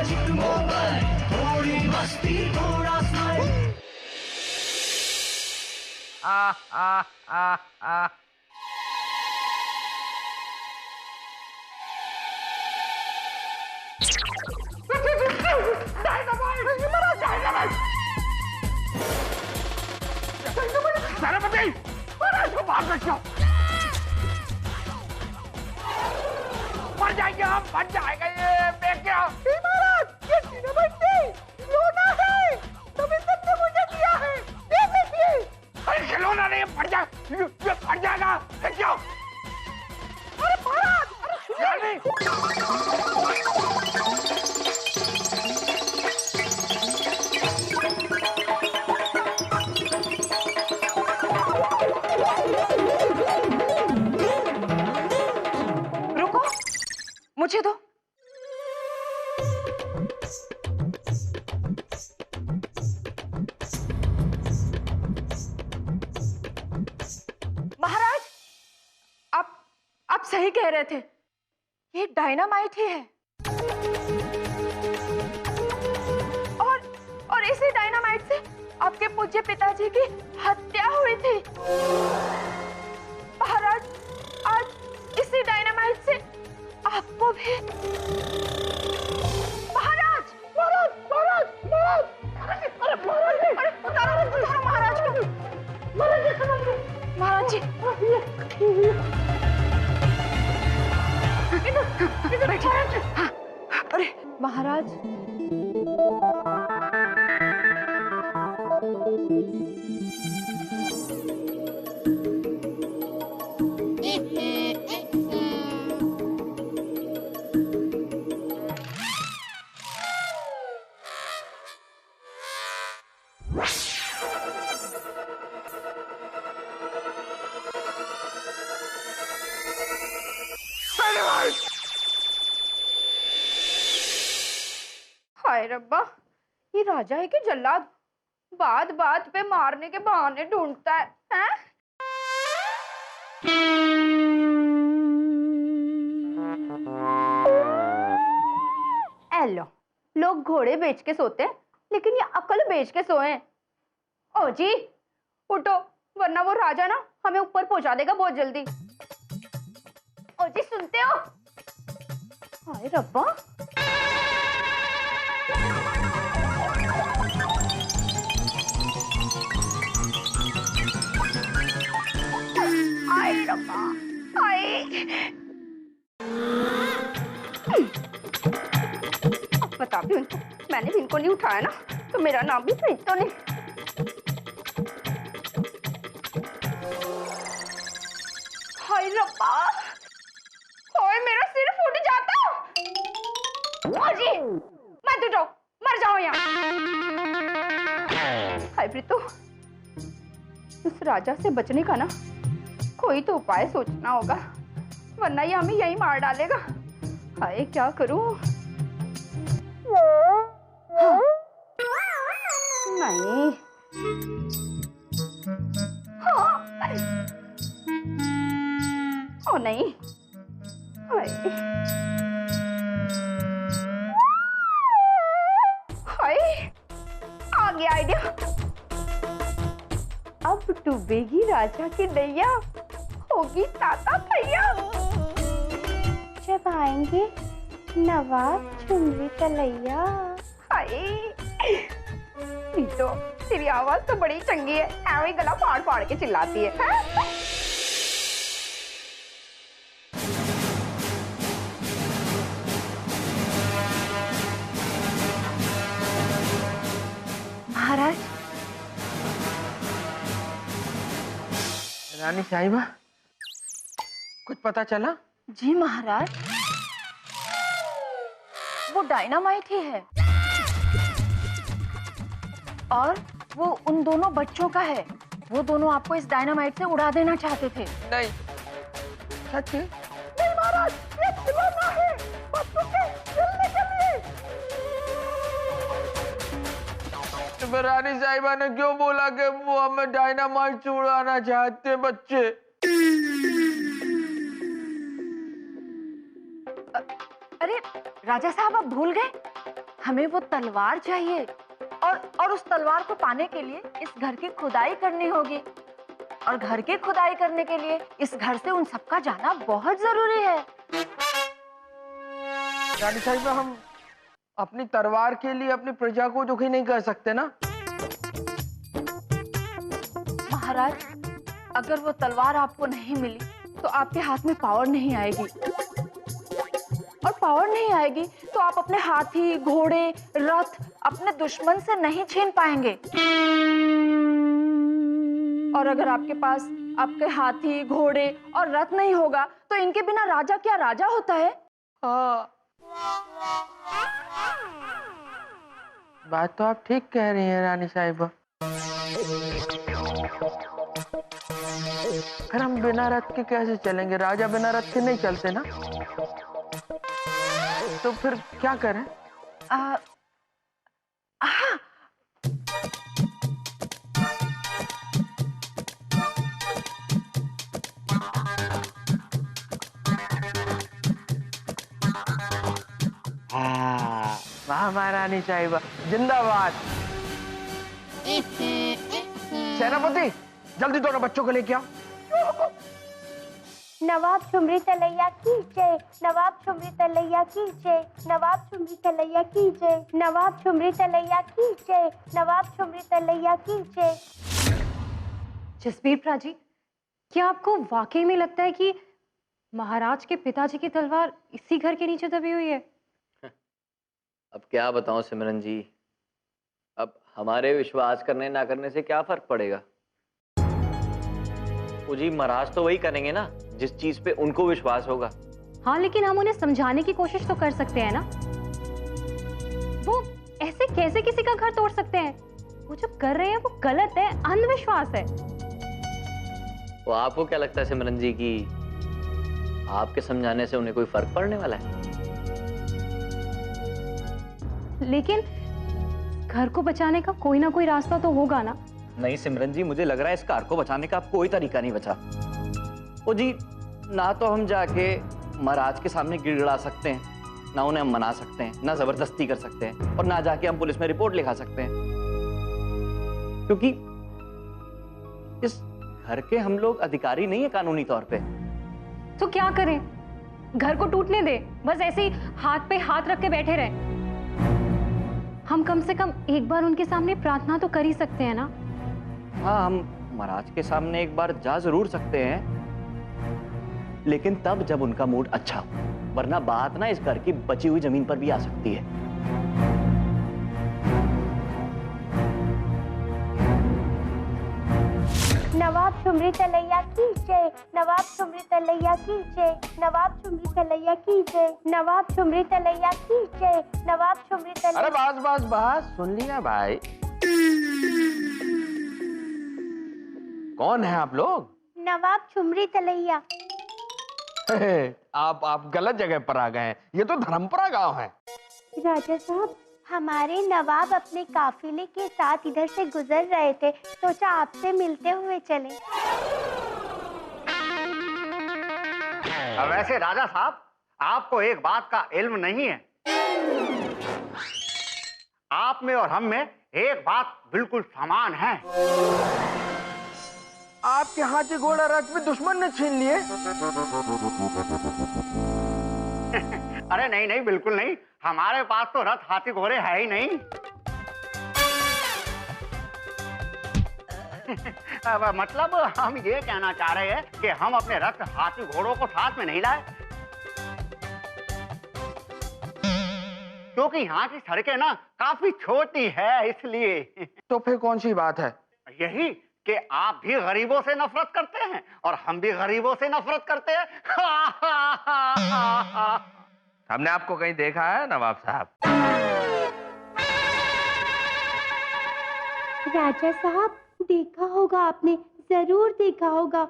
थोड़ी मस्ती थोड़ा स्माइल। आ आ आ आ मर जाएंगे हम, मर जाएगा ये। मैं क्या महाराज, ये डायनामाइट नहीं, लोना है। तभी सबने मुझे दिया है, ये देखिए। अरे खिलौना नहीं, फट जा, ये फट जाएगा। क्यों? अरे महाराज, अरे रुको, मुझे दो। महाराज, आप सही कह रहे थे, ये डायनामाइट ही है। और इसी डायनामाइट से आपके पूज्य पिताजी की हत्या हुई थी। महाराज, आज इसी डायनामाइट से आपको भी। महाराज, महाराज, महाराज, महाराज, अरे महाराज, अरे उतारो महाराज को। महाराज जी, बैठिए। हाँ, अरे महाराज, हाय रब्बा, ये राजा है कि जल्लाद? बात बात पे मारने के बहाने ढूंढता है, हैं? एलो, लोग घोड़े बेच के सोते हैं, लेकिन ये अकल बेच के सोए हैं। ओ जी, उठो, वरना वो राजा ना हमें ऊपर पहुंचा देगा बहुत जल्दी। ओ जी, सुनते हो? हाय रब्बा, हाय रब्बा, हाय। अब बता भी उनको, मैंने भी इनको नहीं उठाया ना, तो मेरा नाम भी सही तो नहीं। हाय रब्बा, ओए मेरा सिर फूट जाता। ओ जी, मत उठो, मर जाओ यहाँ। हाय प्रीतु, उस राजा से बचने का ना कोई तो उपाय सोचना होगा, वरना ये हमें यही मार डालेगा। हाय, क्या करूं? हाँ। नहीं, हाँ। ओ नहीं, हाय हाय, आ गया आइडिया। अब डूबेगी राजा की नैया, होगी ताता भैया। जब आएंगे नवाब चुनरी तलैया। हाय, तो तेरी आवाज तो बड़ी चंगी है, ऐਵੇਂ गला फाड़ फाड़ के चिल्लाती है, हैं? महाराज, रानी साहिबा, कुछ पता चला? जी महाराज, वो डायनामाइट ही है और वो उन दोनों बच्चों का है। वो दोनों आपको इस डायनामाइट से उड़ा देना चाहते थे। नहीं, सच है? नहीं महाराज, ये खिलौना है बच्चों के खेलने के लिए। तो रानी साहिबा ने क्यों बोला कि वो हमें डायनामाइट से उड़ाना चाहते बच्चे? अरे राजा साहब, आप भूल गए? हमें वो तलवार चाहिए और उस तलवार को पाने के लिए इस घर की खुदाई करनी होगी और घर की खुदाई करने के लिए इस घर से उन सबका जाना बहुत जरूरी है। रानी साहिबा, हम अपनी तलवार के लिए अपनी प्रजा को दुखी नहीं कर सकते ना। महाराज, अगर वो तलवार आपको नहीं मिली तो आपके हाथ में पावर नहीं आएगी और पावर नहीं आएगी तो आप अपने हाथी, घोड़े, रथ अपने दुश्मन से नहीं छीन पाएंगे। और अगर आपके पास आपके हाथी, घोड़े और रथ नहीं होगा तो इनके बिना राजा क्या राजा होता है? हाँ, बात तो आप ठीक कह रही हैं रानी साहिबा। फिर हम बिना रथ के कैसे चलेंगे? राजा बिना रथ के नहीं चलते ना। तो फिर क्या करें? वाह महारानी साहिबा, जिंदाबाद। सेनापति, जल्दी दोनों बच्चों को लेके आओ। नवाब ठुमरी तलैया की जय, नवाब ठुमरी तलैया की जय, नवाब ठुमरी तलैया की जय, नवाब ठुमरी तलैया की जय, नवाब ठुमरी तलैया की जय। जसबीर प्राजी, क्या आपको वाकई में लगता है कि महाराज के पिताजी की तलवार इसी घर के नीचे दबी हुई है? अब क्या बताऊं सिमरन जी, अब हमारे विश्वास करने ना करने से क्या फर्क पड़ेगा? वो जी महाराज तो वही करेंगे ना जिस चीज पे उनको विश्वास होगा। हाँ, लेकिन हम उन्हें समझाने की कोशिश तो कर सकते हैं ना। वो ऐसे कैसे किसी का घर तोड़ सकते हैं? वो जो कर रहे हैं वो गलत है, अंधविश्वास है। वो आपको क्या लगता है सिमरन जी कि आपके समझाने से उन्हें कोई फर्क पड़ने वाला है? लेकिन घर को बचाने का कोई ना कोई रास्ता तो होगा ना। नहीं सिमरन जी, मुझे लग रहा है इस कार को बचाने का अब कोई तरीका नहीं बचा। ओ जी, ना तो हम जाके महाराज के सामने गिड़गिड़ा सकते हैं, ना उन्हें हम मना सकते हैं, ना जबरदस्ती कर सकते हैं, और ना जाके हम पुलिस में रिपोर्ट लिखा सकते हैं, क्योंकि इस घर के हम लोग अधिकारी नहीं है कानूनी तौर पे। तो क्या करें? घर को टूटने दे, बस ऐसे ही हाथ पे हाथ रख के बैठे रहे? हम कम से कम एक बार उनके सामने प्रार्थना तो कर ही सकते हैं ना। हाँ, हम महाराज के सामने एक बार जा जरूर सकते हैं, लेकिन तब जब उनका मूड अच्छा हो, वरना बात ना इस घर की बची हुई जमीन पर भी आ सकती है। नवाब ठुमरी तलैया की जय, नवाब ठुमरी तलैया की जय, नवाब ठुमरी तलैया की जय, नवाब ठुमरी तलैया की जय, नवाब ठुमरी तलैया। अरे बस बस बस, सुन लिया भाई। कौन है आप लोग? नवाब ठुमरी तलैया। आप गलत जगह पर आ गए हैं। ये तो धर्मपुरा गांव है। राजा साहब, हमारे नवाब अपने काफिले के साथ इधर से गुजर रहे थे, सोचा आपसे मिलते हुए चले। वैसे राजा साहब, आपको एक बात का इल्म नहीं है। आप में और हम में एक बात बिल्कुल समान है। आपके हाथी घोड़ा रथ भी दुश्मन ने छीन लिए। अरे नहीं नहीं, बिल्कुल नहीं। हमारे पास तो रथ हाथी घोड़े है ही नहीं। मतलब हम ये कहना चाह रहे हैं कि हम अपने रथ हाथी घोड़ों को साथ में नहीं लाए, क्योंकि यहाँ की सड़कें ना काफी छोटी है, इसलिए। तो फिर कौन सी बात है? यही कि आप भी गरीबों से नफरत करते हैं और हम भी गरीबों से नफरत करते हैं। हमने आपको कहीं देखा है नवाब साहब? राजा साहब, देखा होगा आपने, जरूर देखा होगा।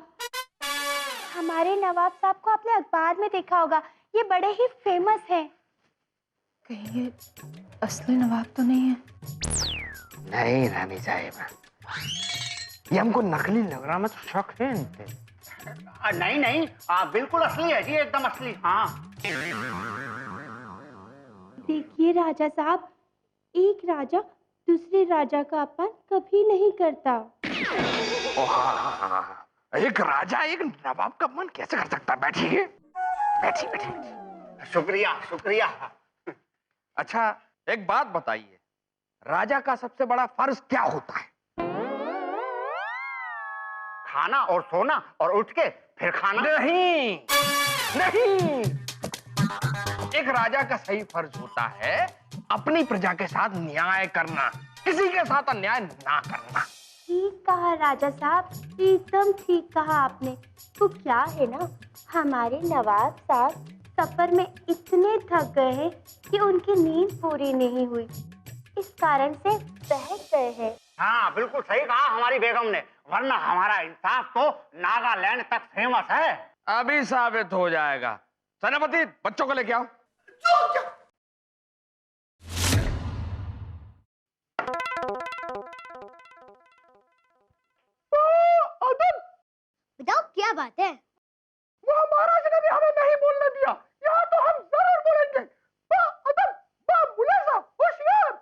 हमारे नवाब साहब को आपने अखबार में देखा होगा, ये बड़े ही फेमस हैं। कहीं ये असली नवाब तो नहीं है? नहीं रानी साहिबा, ये हमको नकली लग रहा, मैं तो शक है इनपे। नहीं नहीं, आप बिल्कुल असली है जी, एकदम असली। हाँ देखिए राजा साहब, एक राजा दूसरे राजा का अपमान कभी नहीं करता। एक राजा एक नवाब का अपमान कैसे कर सकता है? बैठिए, बैठिए, बैठिए। शुक्रिया शुक्रिया। अच्छा, एक बात बताइए, राजा का सबसे बड़ा फर्ज क्या होता है? खाना और सोना और उठ के फिर खाना। नहीं, नहीं, एक राजा का सही फर्ज होता है अपनी प्रजा के साथ न्याय करना, किसी के साथ अन्याय ना करना। ठीक कहा राजा साहब, एकदम ठीक कहा आपने। तो क्या है ना, हमारे नवाब साहब सफर में इतने थक गए हैं कि उनकी नींद पूरी नहीं हुई, इस कारण से बहक गए हैं। हाँ बिल्कुल सही कहा हमारी बेगम ने, वरना हमारा इंसाफ तो नागालैंड तक फेमस है। अभी साबित हो जाएगा। सेनापति, बच्चों को लेके आओ। बताओ क्या बात है? वो महाराज ने भी हमें नहीं बोलने दिया, यहाँ तो हम जरूर बोलेंगे। अदब, मुलाजा, होशियार।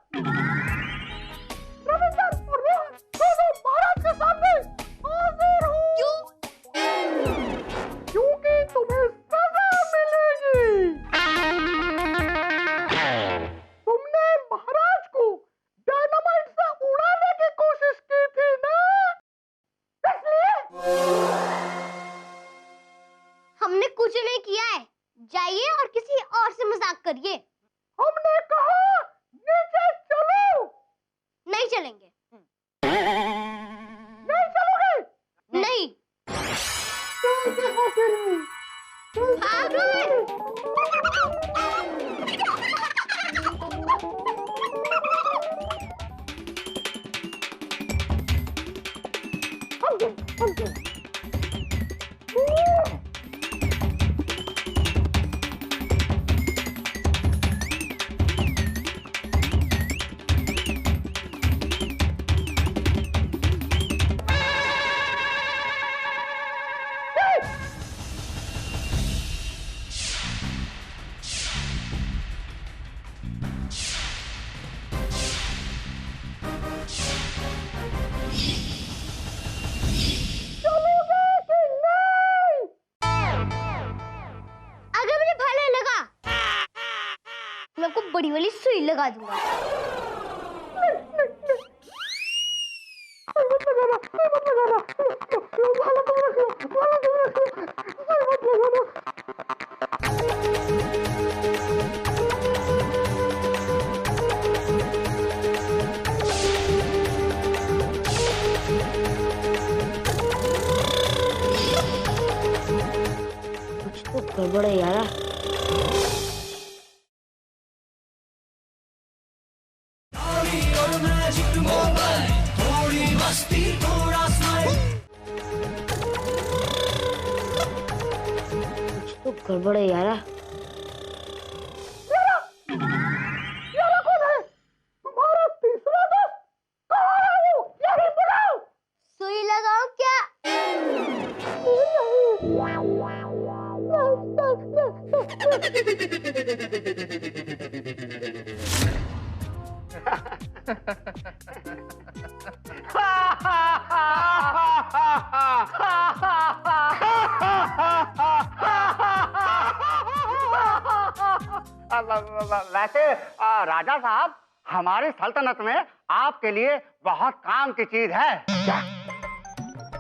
रविंदर और रोहन दोनों महाराज के सामने हाजिर हो। क्यों? क्योंकि तुम्हें सजा मिलेगी। तुमने महाराज को डायनामाइट से उड़ाने की कोशिश की थी ना, इसलिए हमने कुछ नहीं किया है, जाइए और किसी और से मजाक करिए। हमने कहा नीचे चलो। नहीं चलेंगे। नहीं चलोगे? नहीं। अगर मुझे भला लगा मैं आपको बड़ी वाली सुई लगा दूंगा। कुछ तो गड़बड़ है यार। और मैजिक मोबाइल, थोड़ी मस्ती थोड़ा स्माइल। कुछ तो गड़बड़ है यार। यारा कौन है? तुम्हारा तीसरा दोस्त कहाँ है वो? यही बुलाओ। सुई लगाओ क्या? वैसे राजा साहब, हमारी सल्तनत में आपके लिए बहुत काम की चीज है। क्या?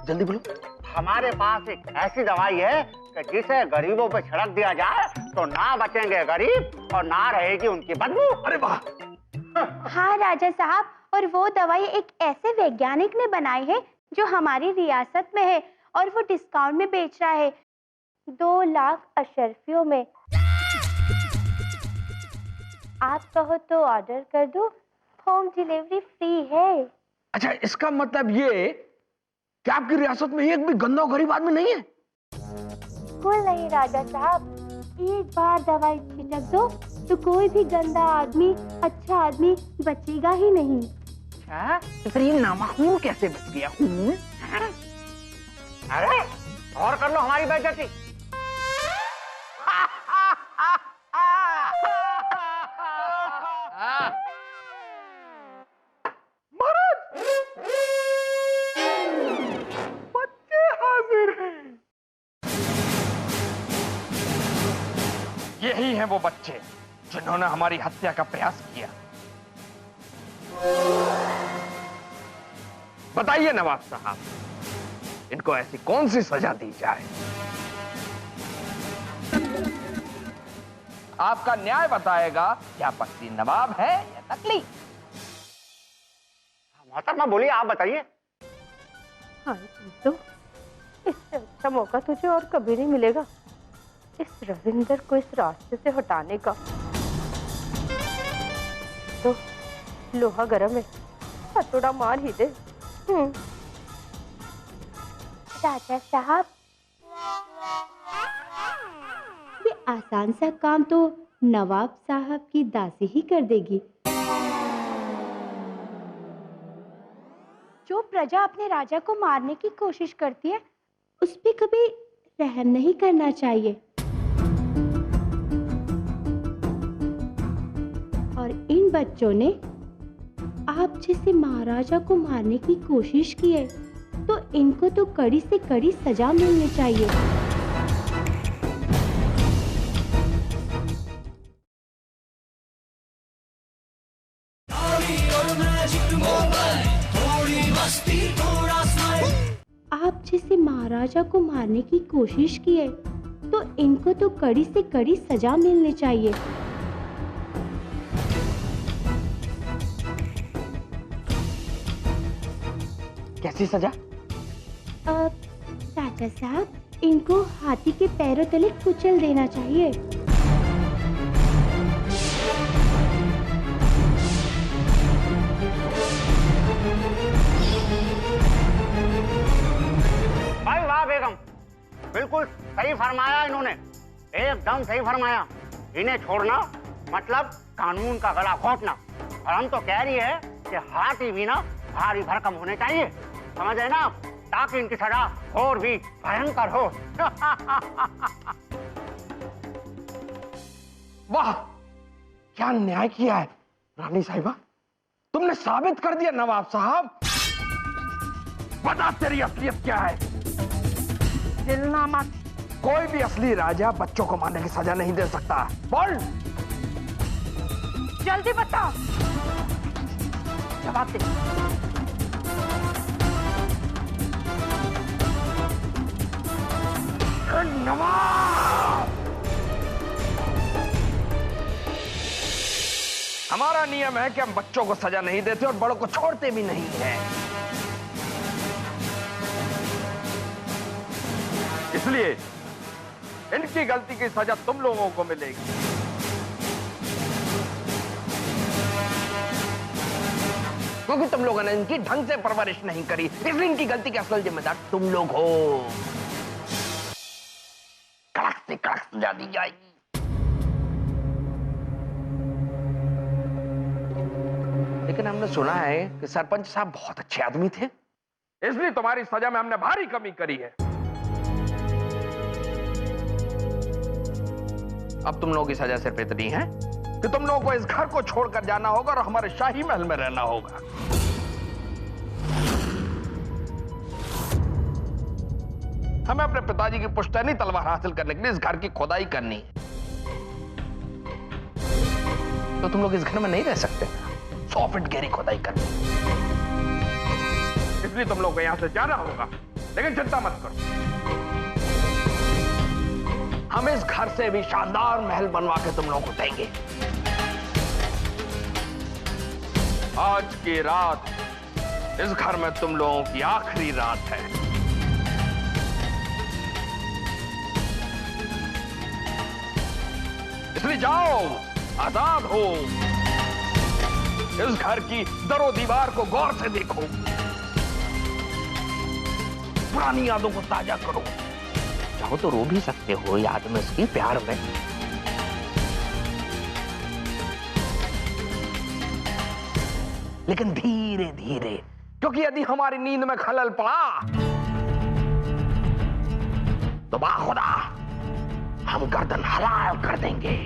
जल्दी बोलो। हमारे पास एक ऐसी दवाई है कि जिसे गरीबों पे छिड़क दिया जाए तो ना बचेंगे गरीब और ना रहेगी उनकी बदबू। अरे वाह! हाँ राजा साहब, और वो दवाई एक ऐसे वैज्ञानिक ने बनाई है जो हमारी रियासत में है और वो डिस्काउंट में बेच रहा है 2 लाख अशर्फियों में। आप कहो तो ऑर्डर कर दूं, होम डिलीवरी फ्री है। अच्छा, इसका मतलब ये कि आपकी रियासत में एक भी गंदा और गरीब आदमी नहीं है? बिल्कुल नहीं राजा साहब, एक बार दवाई छिड़क दो तो कोई भी गंदा आदमी अच्छा आदमी बचेगा ही नहीं। अच्छा, तो फिर ये नामाखून कैसे बच गया? अरे और कर लो हमारी बेइज्जती। हैं वो बच्चे जिन्होंने हमारी हत्या का प्रयास किया। बताइए नवाब साहब, इनको ऐसी कौन सी सजा दी जाए? आपका न्याय बताएगा क्या पक्की नवाब है या नकली। मोहतरमा बोलिए, आप बताइए। हाँ तो इससे अच्छा मौका तुझे और कभी नहीं मिलेगा इस रविंदर को इस रास्ते से हटाने का। तो लोहा गरम है, हथौड़ा मार ही दे। राजा साहब, ये आसान सा काम तो नवाब साहब की दासी ही कर देगी। जो प्रजा अपने राजा को मारने की कोशिश करती है उस पे कभी रहम नहीं करना चाहिए। और इन बच्चों ने आप जैसे महाराजा को मारने की कोशिश की है तो इनको तो कड़ी से कड़ी सजा मिलनी चाहिए। आप जैसे महाराजा को मारने की कोशिश की है तो इनको तो कड़ी से कड़ी सजा मिलनी चाहिए। कैसी सजा? राजा साहब, इनको हाथी के पैरों तले कुचल देना चाहिए। भाई वाह बेगम, बिल्कुल सही फरमाया इन्होंने, एकदम सही फरमाया। इन्हें छोड़ना मतलब कानून का गला घोटना। और हम तो कह रही है कि हाथी भी ना भारी भरकम होने चाहिए, समझ रहे ना, ताकि इनकी सजा और भी भयंकर हो। वाह, क्या न्याय किया है रानी साहिबा, तुमने साबित कर दिया नवाब साहब। बता तेरी असलियत क्या है। हिलना मत, कोई भी असली राजा बच्चों को मारने की सजा नहीं दे सकता। बोल, जल्दी बता, जवाब दे। नवाब, हमारा नियम है कि हम बच्चों को सजा नहीं देते और बड़ों को छोड़ते भी नहीं हैं। इसलिए इनकी गलती की सजा तुम लोगों को मिलेगी। क्योंकि तुम लोगों ने इनकी ढंग से परवरिश नहीं करी, इसलिए इनकी गलती की असल जिम्मेदार तुम लोग हो। कड़क से कड़क सजा दी जाएगी। लेकिन हमने सुना है कि सरपंच साहब बहुत अच्छे आदमी थे, इसलिए तुम्हारी सजा में हमने भारी कमी करी है। अब तुम लोगों की सजा सिर्फ इतनी है कि तुम लोगों को इस घर को छोड़कर जाना होगा और हमारे शाही महल में रहना होगा। हमें अपने पिताजी की पुश्तैनी तलवार हासिल करने के लिए इस घर की खोदाई करनी है। तो तुम लोग इस घर में नहीं रह सकते, 100 फीट गहरी खोदाई करनी, इसलिए तुम लोग को यहां से जाना होगा। लेकिन चिंता मत करो, हम इस घर से भी शानदार महल बनवा के तुम लोगों को देंगे। आज की रात इस घर में तुम लोगों की आखिरी रात है। इसलिए जाओ, आजाद हो। इस घर की दरो दीवार को गौर से देखो, पुरानी यादों को ताजा करो। चाहो तो रो भी सकते हो याद में उसकी, प्यार में। लेकिन धीरे धीरे, क्योंकि यदि हमारी नींद में खलल पड़ा तो बाखुदा हम गर्दन हलाल कर देंगे।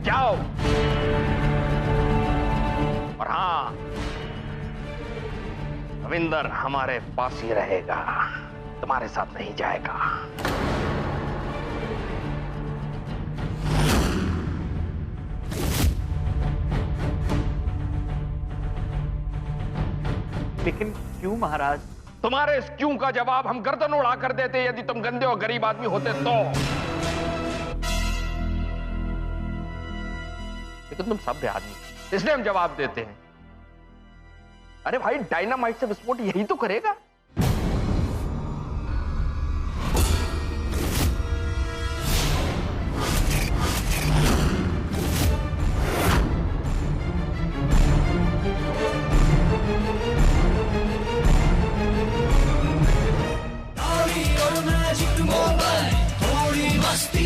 जाओ। और हाँ, रविंदर हमारे पास ही रहेगा। तुम्हारे साथ नहीं जाएगा। लेकिन क्यों महाराज? तुम्हारे इस क्यों का जवाब हम गर्दन उड़ा कर देते यदि तुम गंदे और गरीब आदमी होते तो। लेकिन तुम सभ्य आदमी, इसलिए हम जवाब देते हैं। अरे भाई, डायनामाइट से विस्फोट यही तो करेगा। और मैजिक मोबाइल, थोड़ी मस्ती